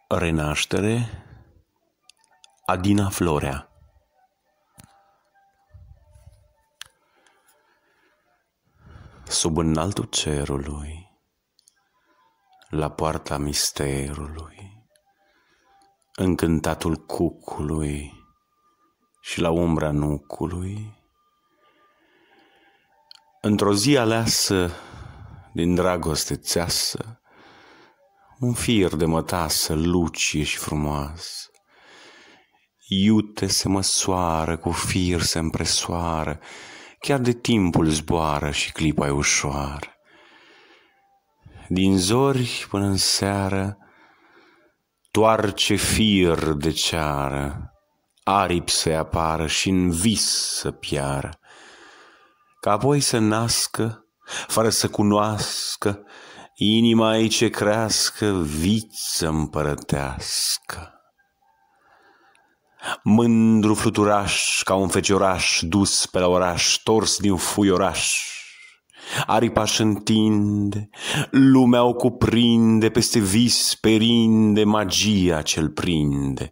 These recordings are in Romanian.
Renaștere, Adina Florea. Sub înaltul cerului, la poarta misterului, încântatul cucului și la umbra nucului, într-o zi aleasă din dragoste țeasă, un fir de mătasă lucie și frumoasă, iute se măsoară, cu fir se împresoară, chiar de timpul zboară și clipa e ușoară. Din zori până în seară toarce fir de ceară, aripi să apară și în vis să piară, ca apoi să nască, fără să cunoască, inima ei ce crească, viță împărătească. Mândru fluturaș ca un fecioraș dus pe la oraș, tors din fuioraș, aripa-și întinde, lumea o cuprinde, peste vis perinde magia ce-l prinde.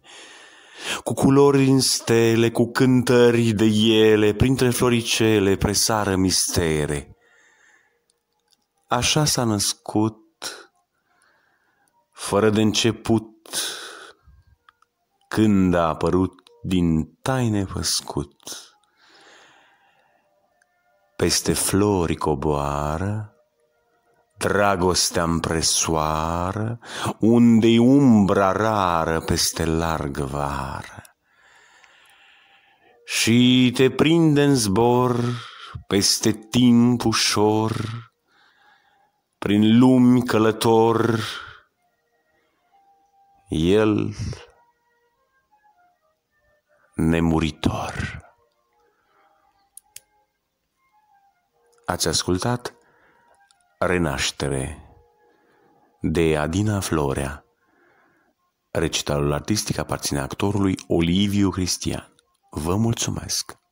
Cu culori în stele, cu cântări de ele, printre floricele presară mistere. Așa s-a născut, fără de început, când a apărut din taine păscut. Peste flori coboară, dragostea împresoară, unde-i umbra rară peste largă vară. Și te prinde în zbor peste timp ușor, prin lumi călător, el nemuritor. Ați ascultat Renaștere de Adina Florea. Recitalul artistic aparține actorului Oliviu Cristian. Vă mulțumesc!